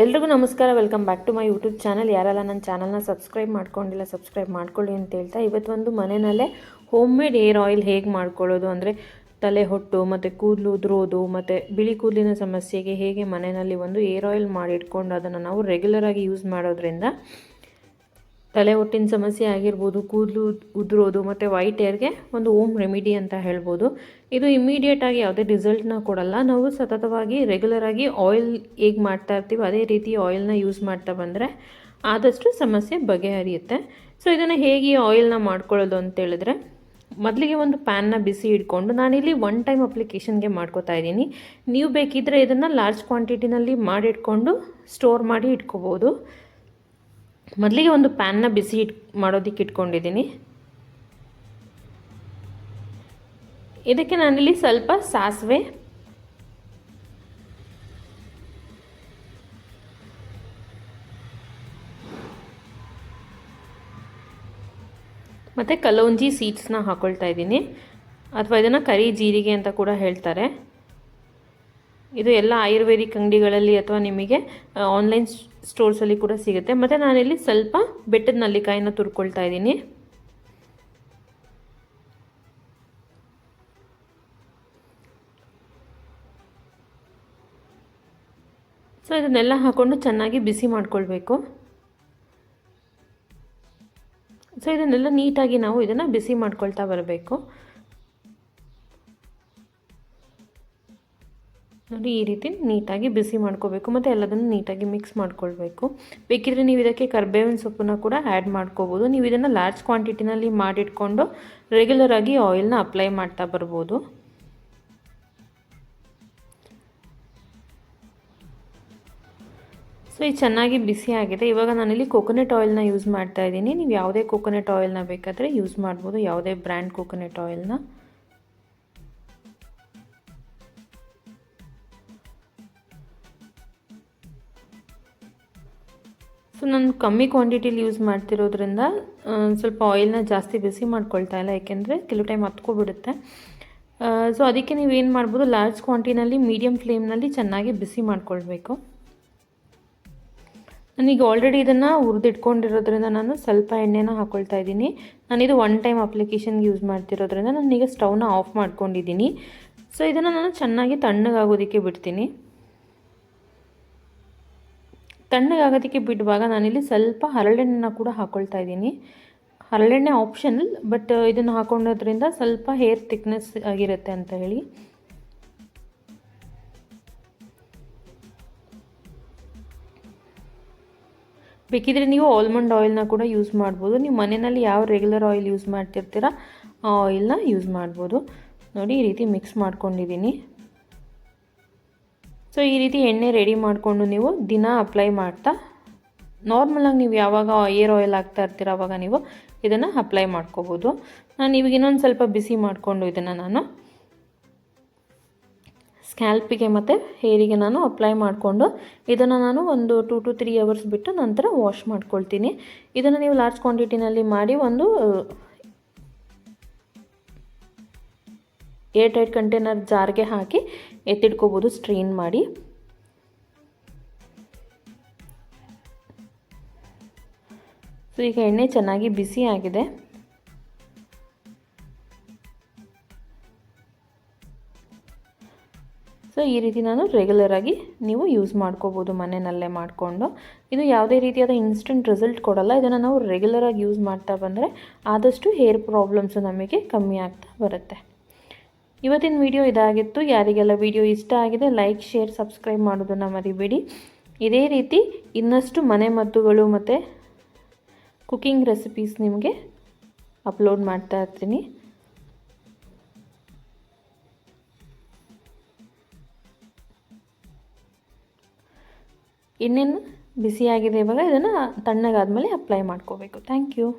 ಎಲ್ರಿಗೂ ನಮಸ್ಕಾರ. Welcome back to my YouTube channel. ಯಾರೆಲ್ಲ ನನ್ನ ಚಾನಲ್ನ ಸಬ್ಸ್ಕ್ರೈಬ್ ಮಾಡ್ಕೊಂಡಿಲ್ಲ ಸಬ್ಸ್ಕ್ರೈಬ್ ಮಾಡ್ಕೊಳ್ಳಿ ಅಂತ ಹೇಳ್ತಾ ಇವತ್ತೊಂದು ಮನೆಯಲ್ಲೇ ಹೋಮ್ ಮೇಡ್ ಏರ್ ಆಯಿಲ್ ಹೇಗೆ ಮಾಡ್ಕೊಳ್ಳೋದು, ಅಂದರೆ ತಲೆ ಹೊಟ್ಟು ಮತ್ತು ಕೂದಲು ಉದುರೋದು ಮತ್ತು ಬಿಳಿ ಕೂದಲಿನ ಸಮಸ್ಯೆಗೆ ಹೇಗೆ ಮನೆಯಲ್ಲಿ ಒಂದು ಏರ್ ಆಯಿಲ್ ಮಾಡಿಟ್ಕೊಂಡು ಅದನ್ನು ನಾವು ರೆಗ್ಯುಲರಾಗಿ ಯೂಸ್ ಮಾಡೋದ್ರಿಂದ ತಲೆ ಹೊಟ್ಟಿನ ಸಮಸ್ಯೆ ಆಗಿರ್ಬೋದು, ಕೂದಲು ಉದುರೋದು ಮತ್ತು ವೈಟ್ ಏರ್ಗೆ ಒಂದು ಓಮ್ ರೆಮಿಡಿ ಅಂತ ಹೇಳ್ಬೋದು. ಇದು ಇಮ್ಮಿಡಿಯೇಟಾಗಿ ಯಾವುದೇ ರಿಸಲ್ಟ್ನ ಕೊಡಲ್ಲ. ನಾವು ಸತತವಾಗಿ ರೆಗ್ಯುಲರಾಗಿ ಆಯಿಲ್ ಹೇಗೆ ಮಾಡ್ತಾ ಇರ್ತೀವಿ ಅದೇ ರೀತಿ ಆಯಿಲ್ನ ಯೂಸ್ ಮಾಡ್ತಾ ಬಂದರೆ ಆದಷ್ಟು ಸಮಸ್ಯೆ ಬಗೆಹರಿಯುತ್ತೆ. ಸೊ ಇದನ್ನು ಹೇಗೆ ಆಯಿಲ್ನ ಮಾಡ್ಕೊಳ್ಳೋದು ಅಂತ ಹೇಳಿದ್ರೆ, ಮೊದಲಿಗೆ ಒಂದು ಪ್ಯಾನ್ನ ಬಿಸಿ ಇಟ್ಕೊಂಡು ನಾನಿಲ್ಲಿ 1 ಟೈಮ್ ಅಪ್ಲಿಕೇಶನ್ಗೆ ಮಾಡ್ಕೋತಾ ಇದ್ದೀನಿ. ನೀವು ಬೇಕಿದ್ದರೆ ಇದನ್ನು ಲಾರ್ಜ್ ಕ್ವಾಂಟಿಟಿನಲ್ಲಿ ಮಾಡಿಟ್ಕೊಂಡು ಸ್ಟೋರ್ ಮಾಡಿ ಇಟ್ಕೋಬೋದು. ಮೊದಲಿಗೆ ಒಂದು ಪ್ಯಾನ್ನ ಬಿಸಿ ಮಾಡೋದಕ್ಕೆ ಇಟ್ಕೊಂಡಿದ್ದೀನಿ. ಇದಕ್ಕೆ ನಾನಿಲ್ಲಿ ಸ್ವಲ್ಪ ಸಾಸಿವೆ ಮತ್ತು ಕಲೌಂಜಿ ಸೀಡ್ಸ್ನ ಹಾಕ್ಕೊಳ್ತಾ ಇದ್ದೀನಿ, ಅಥವಾ ಇದನ್ನು ಕರಿ ಜೀರಿಗೆ ಅಂತ ಕೂಡ ಹೇಳ್ತಾರೆ. ಇದು ಎಲ್ಲ ಆಯುರ್ವೇದಿಕ್ ಅಂಗಡಿಗಳಲ್ಲಿ ಅಥವಾ ನಿಮಗೆ ಆನ್ಲೈನ್ ಸ್ಟೋರ್ಸಲ್ಲಿ ಕೂಡ ಸಿಗುತ್ತೆ. ಮತ್ತು ನಾನಿಲ್ಲಿ ಸ್ವಲ್ಪ ಬೆಟ್ಟದ ನಲ್ಲಿಕಾಯಿನ ತುರ್ಕೊಳ್ತಾ ಇದ್ದೀನಿ. ಸೊ ಇದನ್ನೆಲ್ಲ ಹಾಕ್ಕೊಂಡು ಚೆನ್ನಾಗಿ ಬಿಸಿ ಮಾಡ್ಕೊಳ್ಬೇಕು. ಸೊ ಇದನ್ನೆಲ್ಲ ನೀಟಾಗಿ ನಾವು ಇದನ್ನು ಬಿಸಿ ಮಾಡ್ಕೊಳ್ತಾ ಬರಬೇಕು. ನೋಡಿ, ಈ ರೀತಿ ನೀಟಾಗಿ ಬಿಸಿ ಮಾಡ್ಕೋಬೇಕು ಮತ್ತು ಎಲ್ಲದನ್ನು ನೀಟಾಗಿ ಮಿಕ್ಸ್ ಮಾಡ್ಕೊಳ್ಬೇಕು. ಬೇಕಿದ್ರೆ ನೀವು ಇದಕ್ಕೆ ಕರ್ಬೇವಿನ ಸೊಪ್ಪನ್ನು ಕೂಡ ಆ್ಯಡ್ ಮಾಡ್ಕೋಬೋದು. ನೀವು ಇದನ್ನು ಲಾರ್ಜ್ ಕ್ವಾಂಟಿಟಿನಲ್ಲಿ ಮಾಡಿಟ್ಕೊಂಡು ರೆಗ್ಯುಲರಾಗಿ ಆಯಿಲ್ನ ಅಪ್ಲೈ ಮಾಡ್ತಾ ಬರ್ಬೋದು. ಸೊ ಇದು ಚೆನ್ನಾಗಿ ಬಿಸಿ ಆಗಿದೆ. ಇವಾಗ ನಾನಿಲ್ಲಿ ಕೋಕೋನಟ್ ಆಯಿಲ್ನ ಯೂಸ್ ಮಾಡ್ತಾ ಇದ್ದೀನಿ. ನೀವು ಯಾವುದೇ ಕೋಕೋನಟ್ ಆಯಿಲ್ನ ಬೇಕಾದರೆ ಯೂಸ್ ಮಾಡ್ಬೋದು, ಯಾವುದೇ ಬ್ರ್ಯಾಂಡ್ ಕೋಕೋನಟ್ ಆಯಿಲ್ನ. ಸೊ ನಾನು ಕಮ್ಮಿ ಕ್ವಾಂಟಿಟಿಲಿ ಯೂಸ್ ಮಾಡ್ತಿರೋದ್ರಿಂದ ಸ್ವಲ್ಪ ಆಯಿಲ್ನ ಜಾಸ್ತಿ ಬಿಸಿ ಮಾಡ್ಕೊಳ್ತಾ ಇಲ್ಲ, ಏಕೆಂದರೆ ಕೆಲವು ಟೈಮ್ ಹತ್ಕೊಬಿಡುತ್ತೆ. ಸೊ ಅದಕ್ಕೆ ನೀವೇನು ಮಾಡ್ಬೋದು, ಲಾರ್ಜ್ ಕ್ವಾಂಟಿನಲ್ಲಿ ಮೀಡಿಯಮ್ ಫ್ಲೇಮ್ನಲ್ಲಿ ಚೆನ್ನಾಗಿ ಬಿಸಿ ಮಾಡ್ಕೊಳ್ಬೇಕು. ನಾನೀಗ ಆಲ್ರೆಡಿ ಇದನ್ನು ಹುರಿದಿಟ್ಕೊಂಡಿರೋದ್ರಿಂದ ನಾನು ಸ್ವಲ್ಪ ಎಣ್ಣೆನ ಹಾಕ್ಕೊಳ್ತಾ ಇದ್ದೀನಿ. ನಾನಿದು 1 ಟೈಮ್ ಅಪ್ಲಿಕೇಶನ್ಗೆ ಯೂಸ್ ಮಾಡ್ತಿರೋದ್ರಿಂದ ನಾನೀಗ ಸ್ಟವ್ನ ಆಫ್ ಮಾಡ್ಕೊಂಡಿದ್ದೀನಿ. ಸೊ ಇದನ್ನು ನಾನು ಚೆನ್ನಾಗಿ ತಣ್ಣಗಾಗೋದಕ್ಕೆ ಬಿಡ್ತೀನಿ. ತಣ್ಣಗಾಗೋದಕ್ಕೆ ಬಿಡುವಾಗ ನಾನಿಲ್ಲಿ ಸ್ವಲ್ಪ ಹರಳೆಣ್ಣೆನ ಕೂಡ ಹಾಕ್ಕೊಳ್ತಾ ಇದ್ದೀನಿ. ಹರಳೆಣ್ಣೆ ಆಪ್ಷನಲ್, ಬಟ್ ಇದನ್ನು ಹಾಕೊಳ್ಳೋದ್ರಿಂದ ಸ್ವಲ್ಪ ಹೇರ್ ಥಿಕ್ನೆಸ್ ಆಗಿರುತ್ತೆ ಅಂತ ಹೇಳಿ. ಬೇಕಿದ್ರೆ ನೀವು ಆಲ್ಮಂಡ್ ಆಯಿಲ್ನ ಕೂಡ ಯೂಸ್ ಮಾಡ್ಬೋದು. ನೀವು ಮನೆಯಲ್ಲಿ ಯಾವ ರೆಗ್ಯುಲರ್ ಆಯಿಲ್ ಯೂಸ್ ಮಾಡ್ತಿರ್ತೀರ ಆ ಆಯಿಲ್ನ ಯೂಸ್ ಮಾಡ್ಬೋದು. ನೋಡಿ, ಈ ರೀತಿ ಮಿಕ್ಸ್ ಮಾಡ್ಕೊಂಡಿದ್ದೀನಿ. ಸೊ ಈ ರೀತಿ ಎಣ್ಣೆ ರೆಡಿ ಮಾಡಿಕೊಂಡು ನೀವು ದಿನ ಅಪ್ಲೈ ಮಾಡ್ತಾ, ನಾರ್ಮಲಾಗಿ ನೀವು ಯಾವಾಗ ಏರ್ ಆಯಿಲ್ ಹಾಕ್ತಾ ಇರ್ತೀರ ಆವಾಗ ನೀವು ಇದನ್ನು ಅಪ್ಲೈ ಮಾಡ್ಕೋಬೋದು. ನಾನು ಇವಾಗ ಇನ್ನೊಂದು ಸ್ವಲ್ಪ ಬಿಸಿ ಮಾಡಿಕೊಂಡು ಇದನ್ನು ನಾನು ಸ್ಕ್ಯಾಲ್ಪಿಗೆ ಮತ್ತು ಹೇರಿಗೆ ನಾನು ಅಪ್ಲೈ ಮಾಡಿಕೊಂಡು ಇದನ್ನು ನಾನು ಒಂದು 2 to 3 ಅವರ್ಸ್ ಬಿಟ್ಟು ನಂತರ ವಾಶ್ ಮಾಡ್ಕೊಳ್ತೀನಿ. ಇದನ್ನು ನೀವು ಲಾರ್ಜ್ ಕ್ವಾಂಟಿಟಿನಲ್ಲಿ ಮಾಡಿ ಒಂದು ಏರ್ ಟೈಟ್ ಕಂಟೈನರ್ ಜಾರ್ಗೆ ಹಾಕಿ ಎತ್ತಿಡ್ಕೋಬೋದು, ಸ್ಟ್ರೈನ್ ಮಾಡಿ. ಸೊ ಈಗ ಎಣ್ಣೆ ಚೆನ್ನಾಗಿ ಬಿಸಿ ಆಗಿದೆ. ಸೊ ಈ ರೀತಿ ನಾನು ರೆಗ್ಯುಲರಾಗಿ ನೀವು ಯೂಸ್ ಮಾಡ್ಕೋಬೋದು ಮನೆಯಲ್ಲೇ ಮಾಡಿಕೊಂಡು. ಇದು ಯಾವುದೇ ರೀತಿಯಾದ ಇನ್ಸ್ಟೆಂಟ್ ರಿಸಲ್ಟ್ ಕೊಡಲ್ಲ. ಇದನ್ನು ನಾವು ರೆಗ್ಯುಲರಾಗಿ ಯೂಸ್ ಮಾಡ್ತಾ ಬಂದರೆ ಆದಷ್ಟು ಹೇರ್ ಪ್ರಾಬ್ಲಮ್ಸು ನಮಗೆ ಕಮ್ಮಿ ಆಗ್ತಾ ಬರುತ್ತೆ. ಇವತ್ತಿನ ವಿಡಿಯೋ ಇದಾಗಿತ್ತು. ಯಾರಿಗೆಲ್ಲ ವಿಡಿಯೋ ಇಷ್ಟ ಆಗಿದೆ ಲೈಕ್, ಶೇರ್, ಸಬ್ಸ್ಕ್ರೈಬ್ ಮಾಡೋದನ್ನು ಮರಿಬೇಡಿ. ಇದೇ ರೀತಿ ಇನ್ನಷ್ಟು ಮನೆ ಮದ್ದುಗಳು ಮತ್ತು ಕುಕಿಂಗ್ ರೆಸಿಪೀಸ್ ನಿಮಗೆ ಅಪ್ಲೋಡ್ ಮಾಡ್ತಾ ಇರ್ತೀನಿ. ಇನ್ನೇನು ಬಿಸಿಯಾಗಿದೆ, ಇವಾಗ ಇದನ್ನು ತಣ್ಣಗಾದ್ಮೇಲೆ ಅಪ್ಲೈ ಮಾಡ್ಕೋಬೇಕು. Thank you.